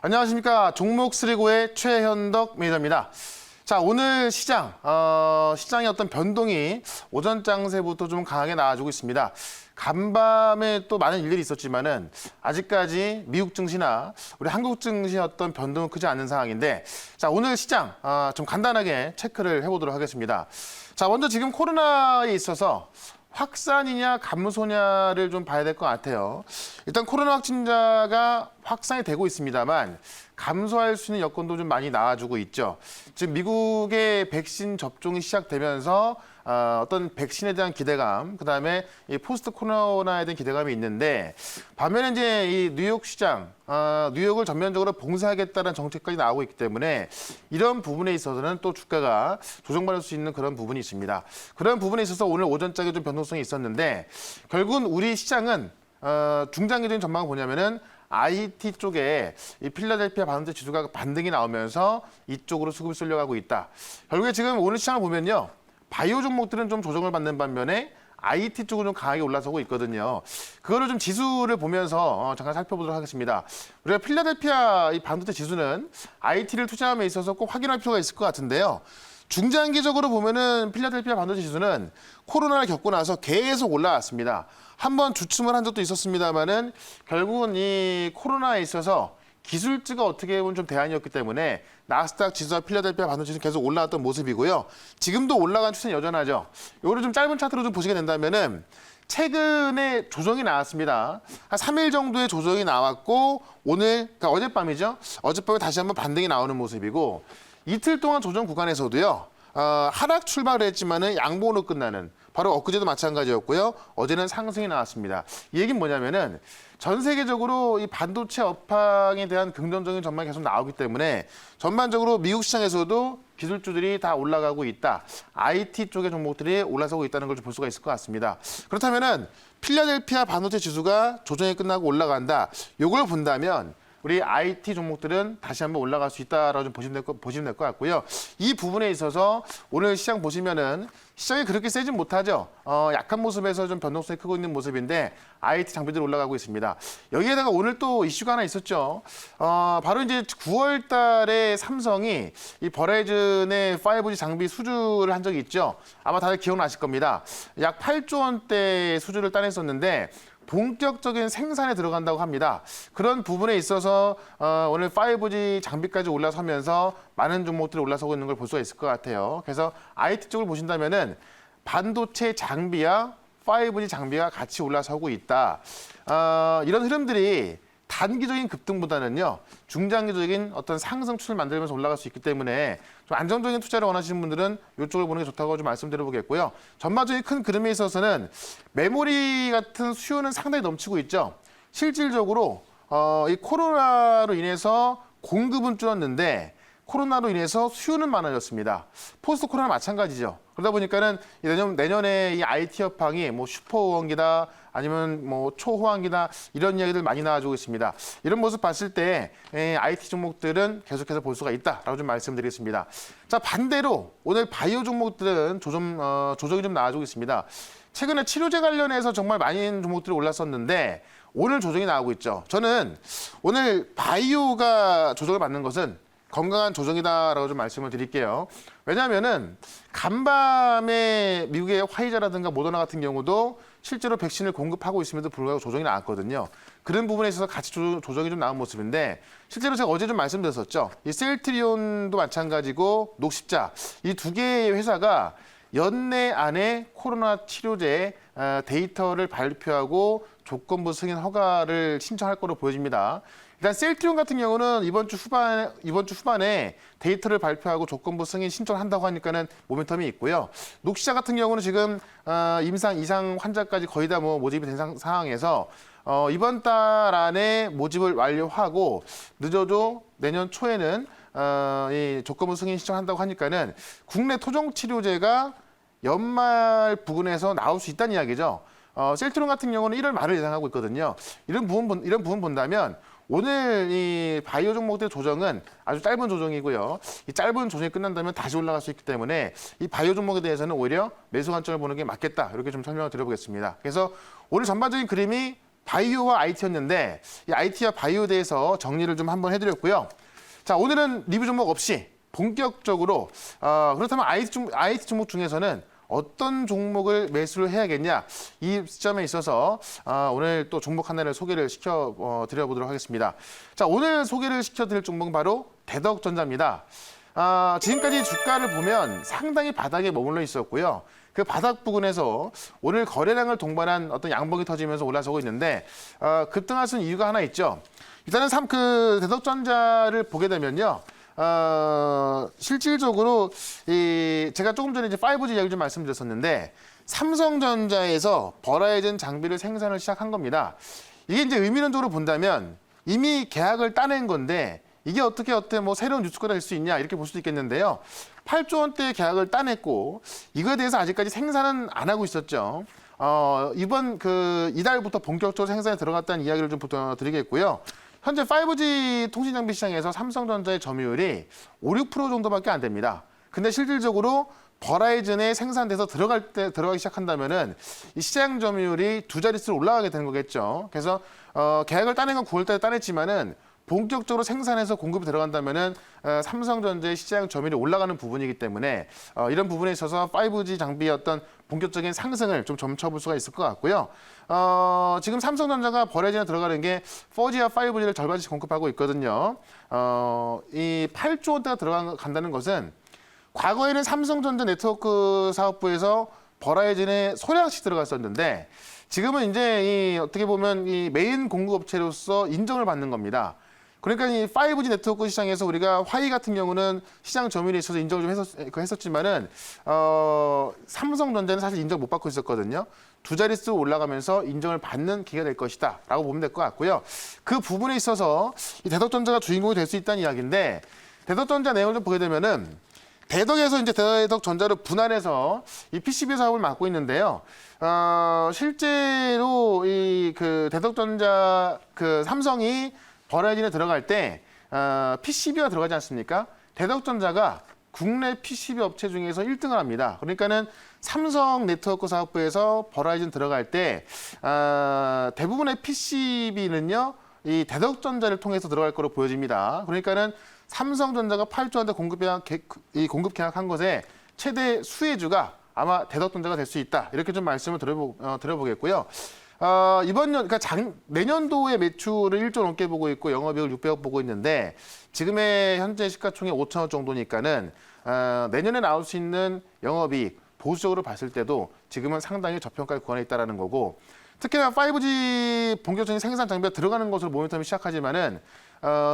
안녕하십니까. 종목 스리고의 최현덕 매니저입니다. 자, 오늘 시장의 어떤 변동이 오전 장세부터 좀 강하게 나와주고 있습니다. 간밤에 또 많은 일들이 있었지만은 아직까지 미국 증시나 우리 한국 증시의 어떤 변동은 크지 않는 상황인데, 자, 오늘 시장 좀 간단하게 체크를 해보도록 하겠습니다. 자, 먼저 지금 코로나에 있어서 확산이냐 감소냐를 좀 봐야 될 것 같아요. 일단 코로나 확진자가 확산이 되고 있습니다만 감소할 수 있는 여건도 좀 많이 나와주고 있죠. 지금 미국의 백신 접종이 시작되면서 어떤 백신에 대한 기대감, 그다음에 이 포스트 코로나에 대한 기대감이 있는데, 반면에 이제 이 뉴욕 시장, 뉴욕을 전면적으로 봉쇄하겠다는 정책까지 나오고 있기 때문에 이런 부분에 있어서는 또 주가가 조정받을 수 있는 그런 부분이 있습니다. 그런 부분에 있어서 오늘 오전장에 좀 변동성이 있었는데, 결국은 우리 시장은 중장기적인 전망을 보냐면은 IT 쪽에 이 필라델피아 반도체 지수가 반등이 나오면서 이쪽으로 수급이 쏠려가고 있다. 결국에 지금 오늘 시장을 보면요, 바이오 종목들은 좀 조정을 받는 반면에 IT 쪽은 좀 강하게 올라서고 있거든요. 그거를 좀 지수를 보면서 잠깐 살펴보도록 하겠습니다. 우리가 필라델피아 이 반도체 지수는 IT를 투자함에 있어서 꼭 확인할 필요가 있을 것 같은데요. 중장기적으로 보면은 필라델피아 반도체 지수는 코로나를 겪고 나서 계속 올라왔습니다. 한번 주춤을 한 적도 있었습니다만은 결국은 이 코로나에 있어서 기술주가 어떻게 보면 좀 대안이었기 때문에 나스닥 지수와 필라델피아 반도체 지수 계속 올라왔던 모습이고요. 지금도 올라간 추세는 여전하죠. 이거를 좀 짧은 차트로 좀 보시게 된다면은 최근에 조정이 나왔습니다. 한 3일 정도의 조정이 나왔고 오늘, 그러니까 어젯밤이죠. 어젯밤에 다시 한번 반등이 나오는 모습이고, 이틀 동안 조정 구간에서도요, 하락 출발을 했지만은 양봉으로 끝나는, 바로 엊그제도 마찬가지였고요. 어제는 상승이 나왔습니다. 이 얘기는 뭐냐면은 전 세계적으로 이 반도체 업황에 대한 긍정적인 전망이 계속 나오기 때문에 전반적으로 미국 시장에서도 기술주들이 다 올라가고 있다. IT 쪽의 종목들이 올라서고 있다는 걸 좀 볼 수가 있을 것 같습니다. 그렇다면은 필라델피아 반도체 지수가 조정이 끝나고 올라간다. 요걸 본다면 우리 IT 종목들은 다시 한번 올라갈 수 있다라고 좀 보시면 될 것 같고요. 이 부분에 있어서 오늘 시장 보시면은 시장이 그렇게 세진 못하죠. 약한 모습에서 좀 변동성이 크고 있는 모습인데 IT 장비들이 올라가고 있습니다. 여기에다가 오늘 또 이슈가 하나 있었죠. 바로 이제 9월 달에 삼성이 이 버라이즌의 5G 장비 수주를 한 적이 있죠. 아마 다들 기억나실 겁니다. 약 8조 원대 수주를 따냈었는데 본격적인 생산에 들어간다고 합니다. 그런 부분에 있어서 오늘 5G 장비까지 올라서면서 많은 종목들이 올라서고 있는 걸 볼 수가 있을 것 같아요. 그래서 IT 쪽을 보신다면은 반도체 장비와 5G 장비가 같이 올라서고 있다. 이런 흐름들이 단기적인 급등보다는요, 중장기적인 어떤 상승 추세를 만들면서 올라갈 수 있기 때문에 좀 안정적인 투자를 원하시는 분들은 이쪽을 보는 게 좋다고 좀 말씀드려보겠고요. 전반적인 큰 그림에 있어서는 메모리 같은 수요는 상당히 넘치고 있죠. 실질적으로 이 코로나로 인해서 공급은 줄었는데 코로나로 인해서 수요는 많아졌습니다. 포스트 코로나 마찬가지죠. 그러다 보니까는 내년에 이 IT 업황이 뭐 슈퍼호황기다, 아니면 뭐 초호황기다, 이런 이야기들 많이 나와주고 있습니다. 이런 모습 봤을 때 IT 종목들은 계속해서 볼 수가 있다라고 좀 말씀드리겠습니다. 자, 반대로 오늘 바이오 종목들은 조정이 좀 나와주고 있습니다. 최근에 치료제 관련해서 정말 많은 종목들이 올랐었는데 오늘 조정이 나오고 있죠. 저는 오늘 바이오가 조정을 받는 것은 건강한 조정이다라고 좀 말씀을 드릴게요. 왜냐하면은 간밤에 미국의 화이자라든가 모더나 같은 경우도 실제로 백신을 공급하고 있음에도 불구하고 조정이 나왔거든요. 그런 부분에 있어서 같이 조정이 좀 나온 모습인데, 실제로 제가 어제 좀 말씀드렸었죠. 이 셀트리온도 마찬가지고 녹십자, 이 두 개의 회사가 연내 안에 코로나 치료제 데이터를 발표하고 조건부 승인 허가를 신청할 거로 보여집니다. 일단 셀트리온 같은 경우는 이번 주 후반에 데이터를 발표하고 조건부 승인 신청한다고 하니까는 모멘텀이 있고요. 녹시자 같은 경우는 지금 임상 이상 환자까지 거의 다 모집이 된 상황에서 이번 달 안에 모집을 완료하고 늦어도 내년 초에는 이 조건부 승인 신청한다고 하니까는 국내 토종 치료제가 연말 부근에서 나올 수 있다는 이야기죠. 셀트리온 같은 경우는 1월 말을 예상하고 있거든요. 이런 부분 본다면 오늘 이 바이오 종목들의 조정은 아주 짧은 조정이고요. 이 짧은 조정이 끝난다면 다시 올라갈 수 있기 때문에 이 바이오 종목에 대해서는 오히려 매수 관점을 보는 게 맞겠다. 이렇게 좀 설명을 드려보겠습니다. 그래서 오늘 전반적인 그림이 바이오와 IT였는데 이 IT와 바이오에 대해서 정리를 좀 한번 해드렸고요. 자, 오늘은 리뷰 종목 없이 본격적으로 그렇다면 IT 종목 중에서는 어떤 종목을 매수를 해야겠냐 이 시점에 있어서 오늘 또 종목 하나를 소개를 시켜 드려보도록 하겠습니다. 자, 오늘 소개를 시켜드릴 종목은 바로 대덕전자입니다. 지금까지 주가를 보면 상당히 바닥에 머물러 있었고요. 그 바닥 부근에서 오늘 거래량을 동반한 어떤 양봉이 터지면서 올라서고 있는데 급등하신 이유가 하나 있죠. 일단은 그 대덕전자를 보게 되면요. 실질적으로 제가 조금 전에 이제 5G 이야기 좀 말씀드렸었는데 삼성전자에서 버라이즌 장비를 생산을 시작한 겁니다. 이게 이제 의미론적으로 본다면 이미 계약을 따낸 건데 이게 어떻게 뭐 새로운 뉴스가 될 수 있냐 이렇게 볼 수도 있겠는데요. 8조 원대의 계약을 따냈고 이거에 대해서 아직까지 생산은 안 하고 있었죠. 이번 이달부터 본격적으로 생산에 들어갔다는 이야기를 좀 드리겠고요. 현재 5G 통신장비 시장에서 삼성전자의 점유율이 5, 6% 정도밖에 안 됩니다. 근데 실질적으로 버라이즌에 생산돼서 들어가기 시작한다면은 이 시장 점유율이 두 자릿수로 올라가게 되는 거겠죠. 그래서 계약을 따낸 건 9월 달에 따냈지만은 본격적으로 생산해서 공급이 들어간다면은 삼성전자의 시장 점유율이 올라가는 부분이기 때문에 이런 부분에 있어서 5G 장비의 어떤 본격적인 상승을 좀 점쳐볼 수가 있을 것 같고요. 지금 삼성전자가 버라이즌에 들어가는 게 4G와 5G를 절반씩 공급하고 있거든요. 이 8조 원대가 들어간다는 것은 과거에는 삼성전자 네트워크 사업부에서 버라이즌에 소량씩 들어갔었는데 지금은 이제 어떻게 보면 이 메인 공급업체로서 인정을 받는 겁니다. 그러니까 이 5G 네트워크 시장에서 우리가 화이 같은 경우는 시장 점유율에 있어서 인정을 좀 했었지만은 삼성전자는 사실 인정 못 받고 있었거든요. 두 자릿수 올라가면서 인정을 받는 기회가 될 것이다라고 보면 될 것 같고요. 그 부분에 있어서 이 대덕전자가 주인공이 될 수 있다는 이야기인데 대덕전자 내용을 좀 보게 되면은 대덕에서 이제 대덕전자를 분할해서 이 PCB 사업을 맡고 있는데요. 실제로 대덕전자 삼성이 버라이즌에 들어갈 때 PCB가 들어가지 않습니까? 대덕전자가 국내 PCB 업체 중에서 1등을 합니다. 그러니까는 삼성 네트워크 사업부에서 버라이즌 들어갈 때 대부분의 PCB는요. 이 대덕전자를 통해서 들어갈 거로 보여집니다. 그러니까는 삼성전자가 8조 원대 공급 계약한 것에 최대 수혜주가 아마 대덕전자가 될 수 있다. 이렇게 좀 말씀을 드려보겠고요. 그러니까 내년도의 매출을 1조 넘게 보고 있고 영업이익을 600억 보고 있는데 지금의 현재 시가총액 5천억 정도니까는 내년에 나올 수 있는 영업이익 보수적으로 봤을 때도 지금은 상당히 저평가의 구간에 있다는 거고 특히나 5G 본격적인 생산 장비가 들어가는 것으로 모니터링 시작하지만은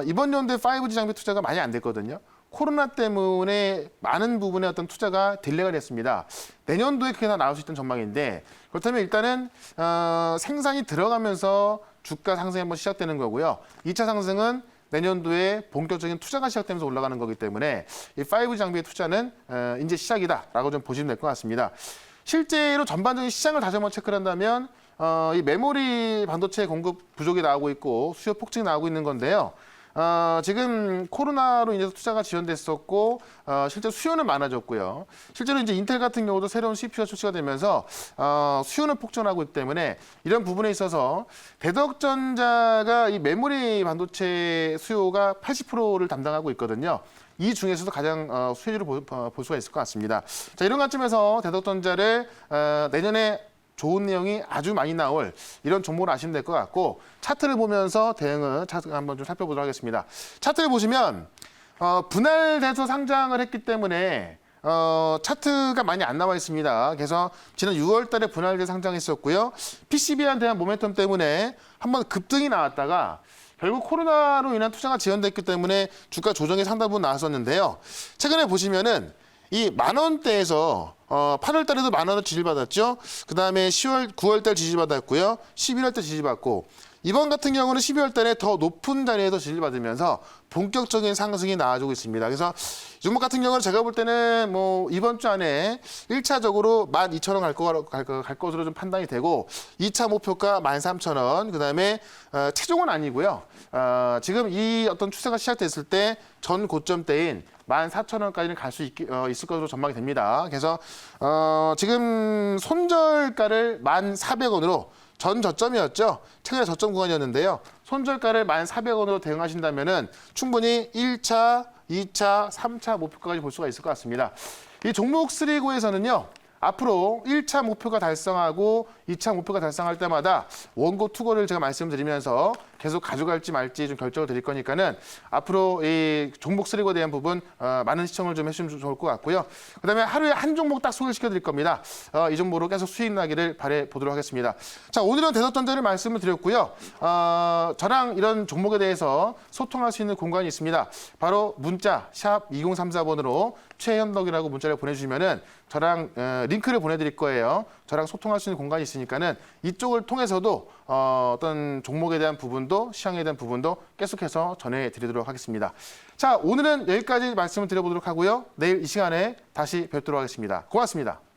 이번 연도에 5G 장비 투자가 많이 안 됐거든요. 코로나 때문에 많은 부분의 어떤 투자가 딜레이가 됐습니다. 내년도에 그게 다 나올 수 있던 전망인데 그렇다면 일단은 생산이 들어가면서 주가 상승이 한번 시작되는 거고요. 2차 상승은 내년도에 본격적인 투자가 시작되면서 올라가는 거기 때문에 이 5G 장비의 투자는 이제 시작이다라고 좀 보시면 될 것 같습니다. 실제로 전반적인 시장을 다시 한번 체크를 한다면 이 메모리 반도체 공급 부족이 나오고 있고 수요 폭증이 나오고 있는 건데요. 지금 코로나로 인해서 투자가 지연됐었고 실제 수요는 많아졌고요. 실제로 이제 인텔 같은 경우도 새로운 CPU가 출시가 되면서 수요는 폭증하고 있기 때문에 이런 부분에 있어서 대덕전자가 이 메모리 반도체 수요가 80%를 담당하고 있거든요. 이 중에서도 가장 수혜주를 볼 수가 있을 것 같습니다. 자, 이런 관점에서 대덕전자를 내년에 좋은 내용이 아주 많이 나올 이런 종목을 아시면 될 것 같고 차트를 보면서 대응을 한번 좀 살펴보도록 하겠습니다. 차트를 보시면 분할돼서 상장을 했기 때문에 차트가 많이 안 나와 있습니다. 그래서 지난 6월 달에 분할돼 상장했었고요. PCB에 대한 모멘텀 때문에 한번 급등이 나왔다가 결국 코로나로 인한 투자가 지연됐기 때문에 주가 조정이 상당 부분 나왔었는데요. 최근에 보시면은 이 10,000원대에서 8월 달에도 10,000원을 지지받았죠. 그 다음에 9월 달 지지받았고요. 11월 달 지지받고 이번 같은 경우는 12월 달에 더 높은 자리에서 지지받으면서 본격적인 상승이 나와주고 있습니다. 그래서 이 종목 같은 경우는 제가 볼 때는 뭐 이번 주 안에 1차적으로 12,000원 갈 것으로 좀 판단이 되고 2차 목표가 13,000원, 그다음에 최종은 아니고요. 지금 이 어떤 추세가 시작됐을 때 전 고점대인 14,000원까지는 갈 수 있을 것으로 전망이 됩니다. 그래서 지금 손절가를 1,400원으로 전 저점이었죠. 최근에 저점 구간이었는데요. 손절가를 1,400원으로 대응하신다면은 충분히 1차, 2차, 3차 목표까지 볼 수가 있을 것 같습니다. 이 종목 3고에서는요. 앞으로 1차 목표가 달성하고 2차 목표가 달성할 때마다 원고 투고를 제가 말씀드리면서 계속 가져갈지 말지 좀 결정을 드릴 거니까는 앞으로 이 종목 3고에 대한 부분 많은 시청을 좀 해주시면 좋을 것 같고요. 그다음에 하루에 한 종목 딱 소개시켜 드릴 겁니다. 이 종목으로 계속 수익 나기를 바래 보도록 하겠습니다. 자, 오늘은 대서전제를 말씀을 드렸고요. 저랑 이런 종목에 대해서 소통할 수 있는 공간이 있습니다. 바로 문자 샵 2034번으로 최현덕이라고 문자를 보내주시면은 저랑 링크를 보내드릴 거예요. 저랑 소통할 수 있는 공간이 있으니까는 이쪽을 통해서도 어떤 종목에 대한 부분도 시장에 대한 부분도 계속해서 전해드리도록 하겠습니다. 자, 오늘은 여기까지 말씀을 드려보도록 하고요. 내일 이 시간에 다시 뵙도록 하겠습니다. 고맙습니다.